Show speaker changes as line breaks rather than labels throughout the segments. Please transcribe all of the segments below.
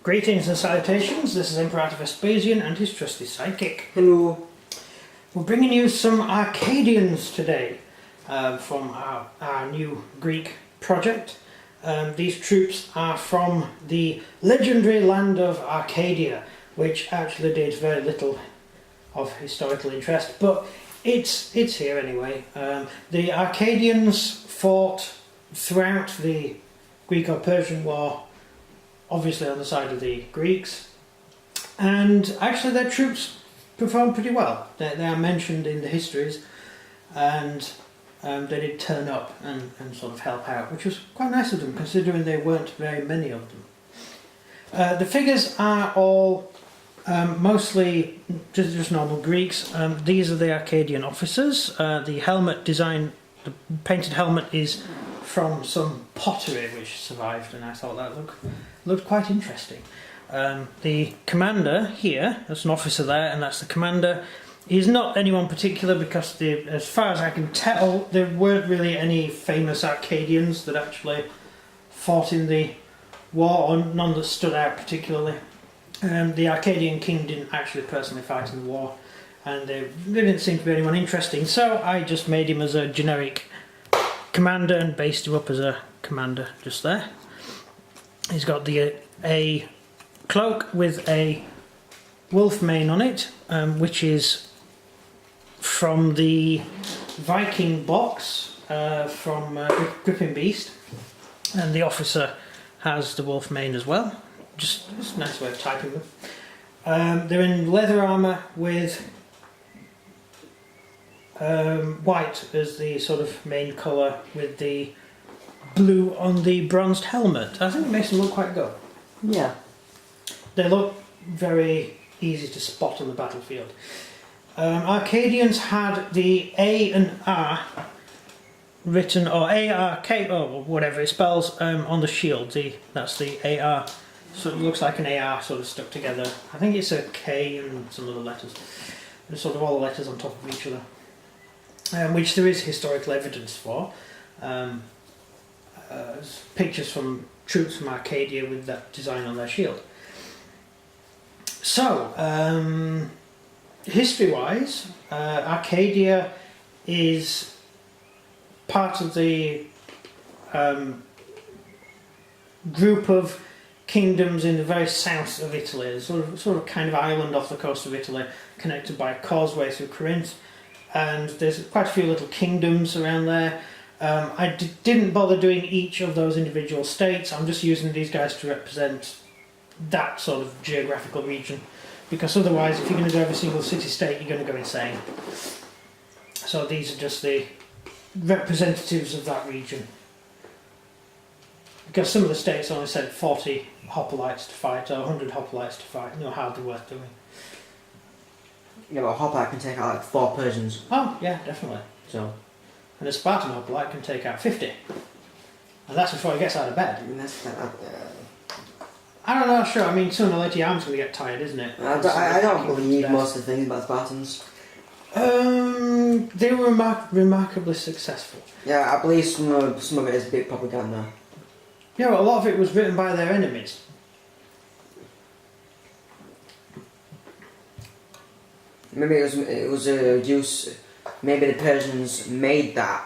Greetings and salutations, this is Emperor Vespasian and his trusty sidekick.
Hello.
We're bringing you some Arcadians today from our new Greek project. These troops are from the legendary land of Arcadia, which actually did very little of historical interest, but it's here anyway. The Arcadians fought throughout the Greek or Persian War, obviously on the side of the Greeks, and actually their troops performed pretty well. They are mentioned in the histories, and they did turn up and sort of help out, which was quite nice of them considering there weren't very many of them. The figures are all mostly just normal Greeks. These are the Arcadian officers. The helmet design, the painted helmet, is from some pottery which survived, and I thought that looked quite interesting. The commander here, there's an officer there, and that's the commander. He's not anyone particular because, as far as I can tell, there weren't really any famous Arcadians that actually fought in the war, or none that stood out particularly. The Arcadian king didn't actually personally fight in the war, and there didn't seem to be anyone interesting, so I just made him as a generic commander and based him up as a commander just there. He's got a cloak with a wolf mane on it, which is from the Viking box from Gripping Beast, and the officer has the wolf mane as well. Just a nice way of typing them. They're in leather armour with white as the sort of main colour, with the blue on the bronzed helmet. I think it makes them look quite good.
Yeah.
They look very easy to spot on the battlefield. Arcadians had the A and R written, or A-R-K, or whatever it spells, on the shield. That's the AR. So it looks like an AR sort of stuck together. I think it's a K and some other letters. There's sort of all the letters on top of each other. Which there is historical evidence for. Pictures from troops from Arcadia with that design on their shield. So, history-wise, Arcadia is part of the group of kingdoms in the very south of Italy, sort of kind of island off the coast of Italy, connected by a causeway through Corinth. And there's quite a few little kingdoms around there. I didn't bother doing each of those individual states. I'm just using these guys to represent that sort of geographical region, because otherwise if you're going to do every single city-state you're going to go insane. So these are just the representatives of that region, because some of the states only sent 40 hoplites to fight, or 100 hoplites to fight. Hardly worth doing.
Yeah, but a hoplite can take out like 4 Persians.
Oh yeah, definitely.
So.
And a Spartan hoplite can take out 50. And that's before he gets out of bed. I don't know, sure. I mean, sooner or later your arm's going to get tired, isn't it?
I don't believe most of the things about Spartans.
They were remarkably successful.
Yeah, I believe some of it is a bit propaganda.
Yeah, well, a lot of it was written by their enemies.
Maybe it was a use. Maybe the Persians made that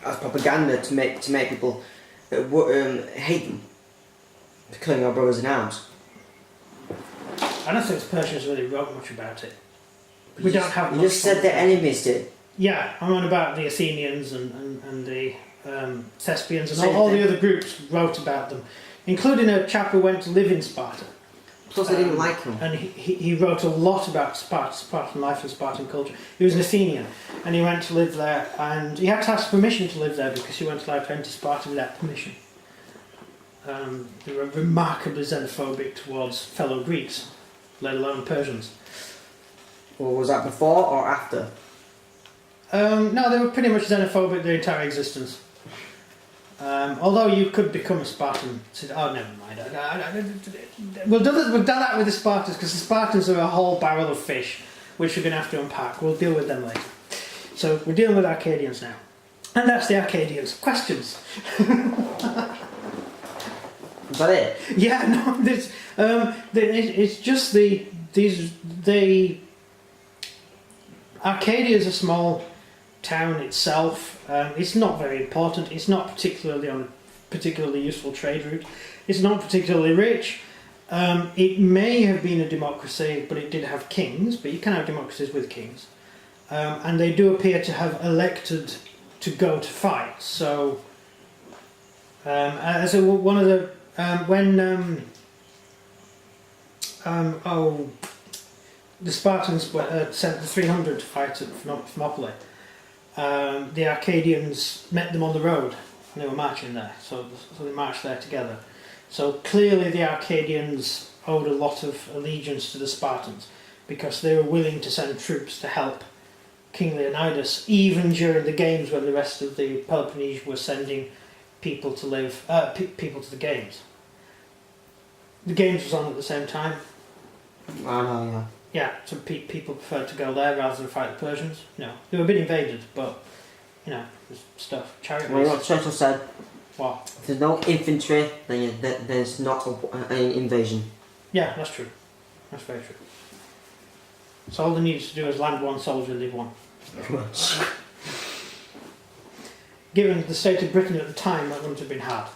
as propaganda to make people hate them for killing our brothers in arms.
I don't think the Persians really wrote much about it. We don't have.
You just said their enemies did.
Yeah, I'm on about the Athenians and the Thespians and all the other groups wrote about them, including a chap who went to live in Sparta.
Plus they didn't like him.
And he wrote a lot about Spartan life and Spartan culture. He was an Athenian, and he went to live there, and he had to ask permission to live there because he weren't allowed to enter Sparta without permission. They were remarkably xenophobic towards fellow Greeks, let alone Persians.
Well, was that before or after?
No, they were pretty much xenophobic their entire existence. Although you could become a Spartan. Oh, never mind. We'll do that with the Spartans, because the Spartans are a whole barrel of fish, which we're going to have to unpack. We'll deal with them later. So we're dealing with Arcadians now. And that's the Arcadians. Questions?
Is that it?
Yeah, no, it's just the Arcadia is a small town itself. It's not very important. It's not particularly on a particularly useful trade route. It's not particularly rich. It may have been a democracy, but it did have kings. But you can have democracies with kings, and they do appear to have elected to go to fight. So, one of the the Spartans sent the 300 to fight at Thermopylae. The Arcadians met them on the road, and they were marching there. So they marched there together. So clearly the Arcadians owed a lot of allegiance to the Spartans, because they were willing to send troops to help King Leonidas, even during the games when the rest of the Peloponnese were sending people to people to the games. The games was on at the same time.
I know, yeah.
Yeah, so people preferred to go there rather than fight the Persians. You know, they were a bit invaded, but there's stuff. Chariot
Well, what Churchill said.
What?
If there's no infantry, then there's not an invasion.
Yeah, that's true. That's very true. So all they needed to do is land one soldier and leave one.
Pretty much.
Given the state of Britain at the time, that wouldn't have been hard.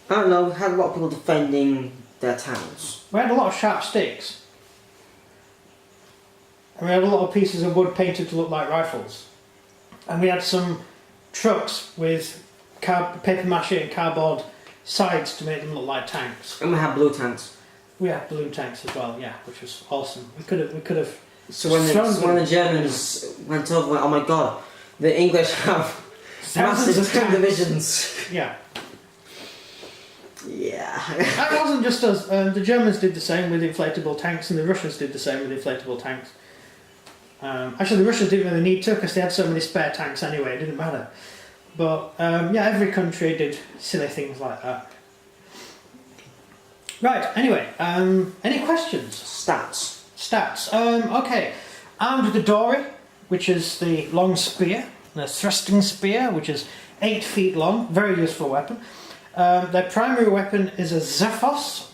I don't know, we had a lot of people defending their towns.
We had a lot of sharp sticks. And we had a lot of pieces of wood painted to look like rifles. And we had some trucks with paper mache and cardboard sides to make them look like tanks.
And we had blue tanks.
We had balloon tanks as well, yeah, which was awesome. We could have.
So when the Germans went over, oh my god, the English have
Thousands
massive
of tanks.
divisions.
Yeah.
Yeah.
That wasn't just us. The Germans did the same with inflatable tanks, and the Russians did the same with inflatable tanks. Actually, the Russians didn't really need to, because they had so many spare tanks anyway, it didn't matter. But every country did silly things like that. Right, anyway, any questions? Stats. Okay. Armed with the dory, which is the long spear, the thrusting spear, which is 8 feet long, very useful weapon. Their primary weapon is a Xephos,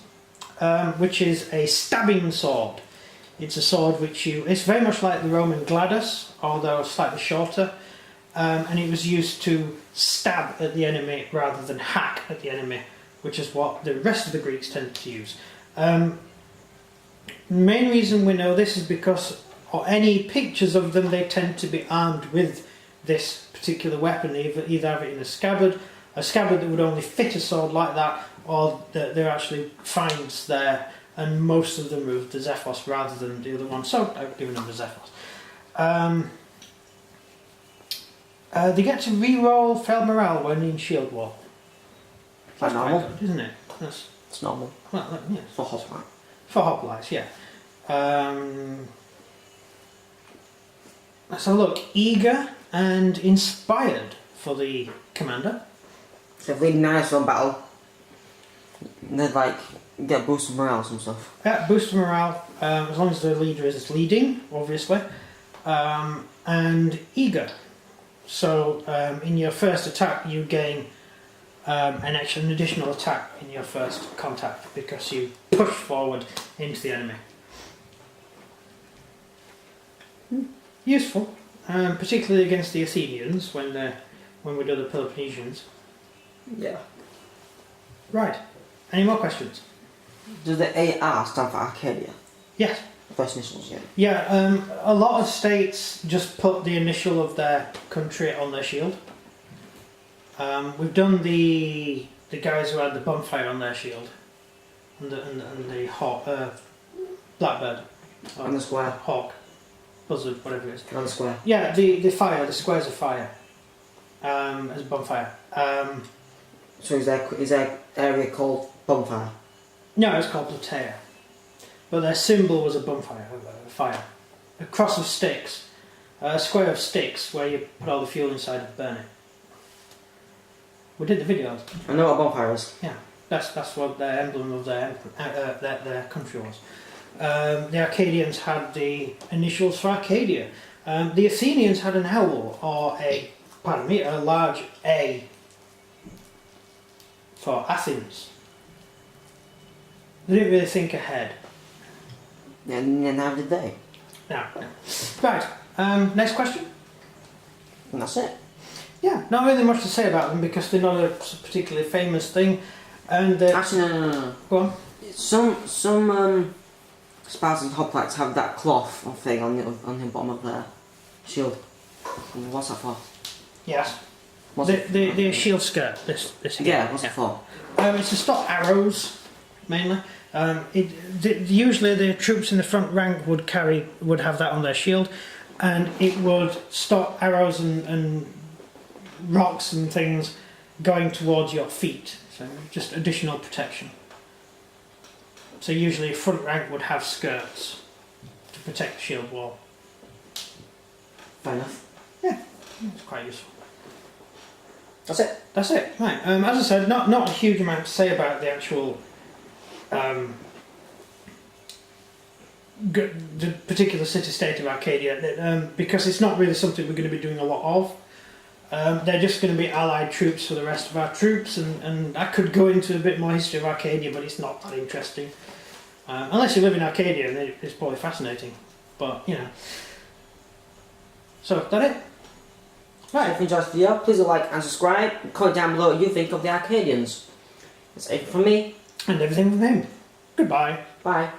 which is a stabbing sword. It's a sword it's very much like the Roman gladius, although slightly shorter, and it was used to stab at the enemy rather than hack at the enemy, which is what the rest of the Greeks tended to use. The main reason we know this is because any pictures of them, they tend to be armed with this particular weapon, either have it in a scabbard that would only fit a sword like that, or there are actually finds there, and most of them are the Xephos rather than the other one, so I've given them the Xephos. They get to re-roll failed morale when in shield wall. That's
normal,
quite good, isn't it?
It's normal.
Well, yeah.
For hoplite.
For hoplites, yeah. So look, eager and inspired for the commander.
So if we nice on battle, they'd get boosted morale and stuff.
Yeah, boost morale, as long as the leader is leading, obviously, and eager. So in your first attack you gain an additional attack in your first contact because you push forward into the enemy. Useful, particularly against the Athenians when we do the Peloponnesians.
Yeah.
Right. Any more questions?
Does the AR stand for Arcadia?
Yes.
First initials, yeah.
Yeah, a lot of states just put the initial of their country on their shield. We've done the guys who had the bonfire on their shield, and the hawk, blackbird,
and the square,
hawk, buzzard, whatever it is.
And the square.
Yeah, the fire, the squares of fire, as a bonfire.
So is there area called bonfire?
No, it's called platea. But their symbol was a bonfire, a fire. A cross of sticks. A square of sticks where you put all the fuel inside and burn it. We did the videos.
I know what a bonfire is.
Yeah, that's what the emblem of their country was. The Arcadians had the initials for Arcadia. The Athenians had an owl, or a large A. for Athens. They didn't really think ahead.
And how did they?
No. Right, next question.
And that's it.
Yeah, not really much to say about them because they're not a particularly famous thing. And
Actually, no.
Go on.
Some Spartans hoplites have that cloth or thing on the bottom of their shield. What's that for?
Yes.
What's
The shield skirt. This again.
Yeah, what's it for?
It's to stop arrows, mainly. Usually the troops in the front rank would have that on their shield, and it would stop arrows and rocks and things going towards your feet. So just additional protection. So usually a front rank would have skirts to protect the shield wall.
Fair enough.
Yeah, it's quite useful.
That's it.
That's it. Right. As I said, not a huge amount to say about the actual the particular city-state of Arcadia, because it's not really something we're going to be doing a lot of. They're just going to be allied troops for the rest of our troops, and I could go into a bit more history of Arcadia, but it's not that interesting. Unless you live in Arcadia, then it's probably fascinating. But, you know. So, that it?
Right. If you enjoyed this video, please like and subscribe. Comment down below what you think of the Arcadians. That's it from me.
And everything from him. Goodbye.
Bye.